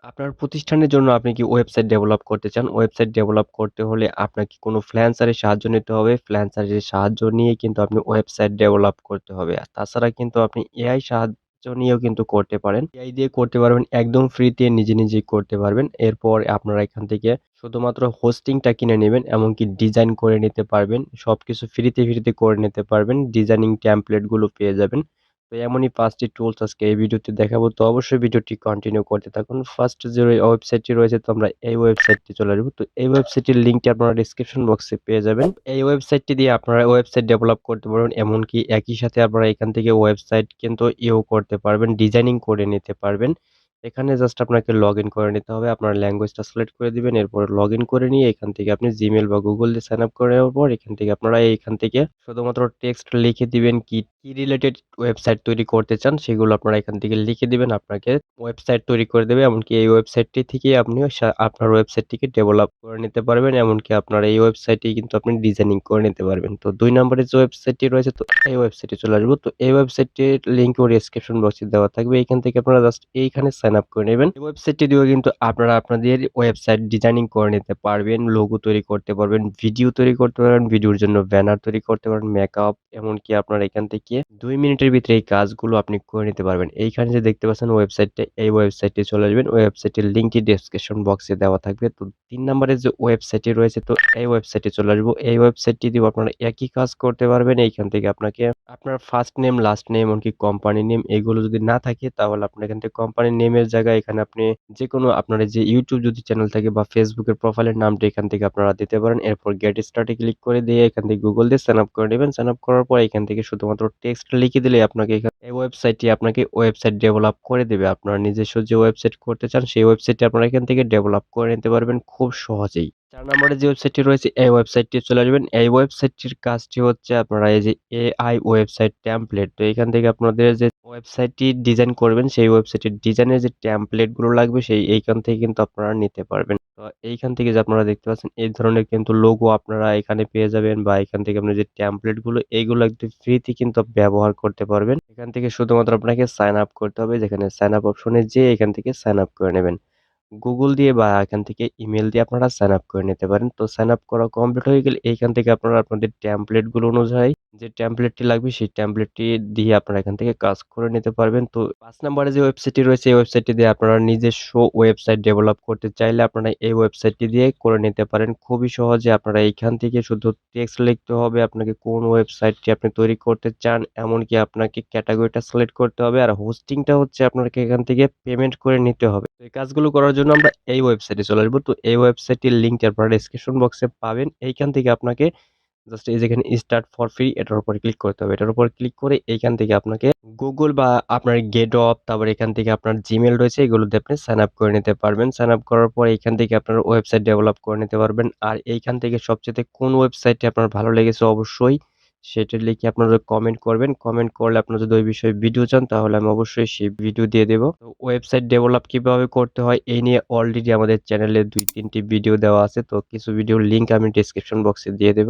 আপনার প্রতিষ্ঠানের জন্য আপনি কি ওয়েবসাইট ডেভেলপ করতে চান? ওয়েবসাইট ডেভেলপ করতে হলে আপনাকে কোনো ফ্রিল্যান্সারের সাহায্য নিতে হবে। ফ্রিল্যান্সারের সাহায্য নিয়ে কিন্তু আপনি ওয়েবসাইট ডেভেলপ করতে হবে। আর তাছাড়া কিন্তু আপনি এআই সাহায্য নিয়েও কিন্তু করতে পারেন। এআই দিয়ে করতে পারবেন একদম ফ্রিতে নিজেই করতে পারবেন। এরপর আপনারা এখান থেকে শুধুমাত্র হোস্টিংটা কিনে নিবেন, এমনকি ডিজাইন করে নিতে পারবেন। সবকিছু ফ্রিতে করে নিতে পারবেন। ডিজাইনিং টেমপ্লেট গুলো পেয়ে যাবেন। তো এমনই ৫ টি টুলস আজকে এই ভিডিওতে দেখাবো। তো অবশ্যই ভিডিওটি কন্টিনিউ করতে থাকুন। ফার্স্ট যে ওয়েবসাইটটি রয়েছে তো আমরা এই ওয়েবসাইটটি চলে আসবো। তো এই ওয়েবসাইটের লিংকটি আপনারা ডেসক্রিপশন বক্সে পেয়ে যাবেন। এই ওয়েবসাইটটি দিয়ে আপনারা ওয়েবসাইট ডেভেলপ করতে পারবেন। এমনকি একই সাথে আপনারা এখান থেকে ওয়েবসাইট কিন্তু করতে পারবেন, ডিজাইনিং করে নিতে পারবেন। এখানে জাস্ট আপনাকে লগইন করে নিতে হবে। আপনার ল্যাঙ্গুয়েজটা সিলেক্ট করে দিবেন। এরপর লগইন করে নিয়ে এখান থেকে আপনি জিমেইল বা গুগল দিয়ে সাইন আপ করে নেওয়ার পর এখান থেকে আপনারা এইখান থেকে শুধুমাত্র টেক্সট লিখে দিবেন কি রিলেটেড ওয়েবসাইট তৈরি করতে চান সেগুলো আপনারা এখান থেকে লিখে দিবেন। আপনাকে ওয়েবসাইট তৈরি করে দেবে। এমনকি এই ওয়েবসাইটটি থেকেই আপনিও আপনার ওয়েবসাইটটিকে ডেভেলপ করে নিতে পারবেন। এমনকি আপনার এই ওয়েবসাইটেই কিন্তু আপনি ডিজাইনিং করে নিতে পারবেন। তো ২ নম্বরে যে ওয়েবসাইটটি রয়েছে তো এই ওয়েবসাইটে চলে আসবো। তো এই ওয়েবসাইটটির লিংকও ডেসক্রিপশন বক্সে দেওয়া থাকবে। এখান থেকে আপনারা জাস্ট এইখানে সাইন আপ করে নেবেন। এই ওয়েবসাইটটি দিয়েও কিন্তু আপনারা আপনাদের ওয়েবসাইট ডিজাইনিং করে নিতে পারবেন, লোগো তৈরি করতে পারবেন, ভিডিও তৈরি করতে পারবেন, ভিডিওর জন্য ব্যানার তৈরি করতে পারবেন, মেকআপ, এমনকি আপনারা এখান থেকে ২ মিনিটের ভিতরে এই কাজগুলো আপনি করে নিতে পারবেন। এইখানে যে দেখতে পাচ্ছেন ওয়েবসাইটটা, এই ওয়েবসাইটে চলে আসবেন। ওয়েবসাইটের লিংকটি ডেসক্রিপশন বক্সে দেওয়া থাকবে। তো ৩ নম্বরে যে ওয়েবসাইটটি রয়েছে তো এই ওয়েবসাইটে চলে আসবো। এই ওয়েবসাইটটি দিয়েও আপনারা একই কাজ করতে পারবেন। এইখান থেকে আপনাকে আপনার ফার্স্ট নেম, লাস্ট নেম, এমনকি কোম্পানি নেম এগুলো যদি না থাকে তাহলে আপনার এখান থেকে কোম্পানি নেমের জায়গায় এখানে আপনি যেকোনো আপনার এই যে YouTube যদি চ্যানেল থাকে বা Facebook এর প্রোফাইলের নামটা এখান থেকে আপনারা দিতে পারেন। এরপর গেট স্টার্ট এ ক্লিক করে দিয়ে এখান থেকে গুগল দিয়ে সাইন আপ করে নিবেন। সাইন আপ করার পর এখান থেকে শুধুমাত্র টেক্সট লিখে দিলেই আপনাকে এই ওয়েবসাইটটি আপনাকে ওয়েবসাইট ডেভেলপ করে দেবে। আপনার নিজস্ব যে ওয়েবসাইট করতে চান সেই ওয়েবসাইটটি আপনারা এখান থেকে ডেভেলপ করে নিতে পারবেন খুব সহজেই। ৪ নম্বরে যে ওয়েবসাইটটি রয়েছে এই ওয়েবসাইটটি চলে আসবেন। এই ওয়েবসাইটটির কাজটি হচ্ছে আপনারা এই যে এআই ওয়েবসাইট টেমপ্লেট। তো এখান থেকে আপনাদের যে ওয়েবসাইটটি ডিজাইন করবেন সেই ওয়েবসাইটের ডিজাইনের যে টেমপ্লেট গুলো লাগবে এইখান থেকে কিন্তু আপনারা নিতে পারবেন। তো এইখান থেকে যে আপনারা দেখতে পাচ্ছেন এই ধরনের কিন্তু লোগো আপনারা এখানে পেয়ে যাবেন বা এখান থেকে আপনার যে টেমপ্লেট গুলো এইগুলো একদম ফ্রিতে কিন্তু ব্যবহার করতে পারবেন। এখান থেকে শুধুমাত্র আপনাকে সাইন আপ করতে হবে। যেখানে সাইন আপ অপশনে যেয়ে এখান থেকে সাইন আপ করে নেবেন। গুগল দিয়ে বা এখান থেকে ইমেইল দিয়ে আপনারা সাইন আপ করে নিতে পারেন। তো সাইন আপ করা কমপ্লিট হয়ে গেলে এইখান থেকে আপনারা আপনাদের টেমপ্লেট গুলো অনুযায়ী যে টেমপ্লেটটি লাগবে সেই টেমপ্লেটটি দিয়ে আপনারা এখান থেকে কাজ করে নিতে পারবেন। তো ৫ নম্বরে যে ওয়েবসাইটটি রয়েছে এই ওয়েবসাইটটি দিয়ে আপনারা নিজস্ব ওয়েবসাইট ডেভেলপ করতে চাইলে আপনারা এই ওয়েবসাইটটি দিয়ে করে নিতে পারেন। খুবই সহজে আপনারা এইখান থেকে শুধু টেক্সট লিখতে হবে আপনাকে কোন ওয়েবসাইটটি আপনি তৈরি করতে চান, এমনকি আপনাকে ক্যাটাগরিটা সিলেক্ট করতে হবে। আর হোস্টিংটা হচ্ছে আপনাকে এখান থেকে পেমেন্ট করে নিতে হবে। তো এই কাজগুলো করার জন্য আমরা এই ওয়েবসাইটে চলে আসবো। তো এই ওয়েবসাইটের লিংকটি আপনারা ডেসক্রিপশন বক্সে পাবেন। এইখান থেকে আপনাকে জাস্ট এই যেখানে স্টার্ট ফর ফ্রি এটার উপর ক্লিক করতে হবে। এটার উপর ক্লিক করে এইখান থেকে আপনাকে গুগল বা আপনার গেটঅপ, তারপর এখান থেকে আপনার জিমেইল রয়েছে এগুলো দিয়ে আপনি সাইন আপ করে নিতে পারবেন। সাইন আপ করার পর এইখান থেকে আপনার ওয়েবসাইট ডেভেলপ করে নিতে পারবেন। আর এইখান থেকে সবচাইতে কোন ওয়েবসাইটটি আপনার ভালো লেগেছে অবশ্যই সেটা লিখে আপনারা কমেন্ট করবেন। কমেন্ট করলে আপনারা যদি ওই বিষয়ে ভিডিও চান তাহলে আমি অবশ্যই সেই ভিডিও দিয়ে দেব। তো ওয়েবসাইট ডেভেলপ কিভাবে করতে হয় এই নিয়ে অলরেডি আমাদের চ্যানেলে ২-৩ টি ভিডিও দেওয়া আছে। তো কিছু ভিডিওর লিংক আমি ডেসক্রিপশন বক্সে দিয়ে দেব।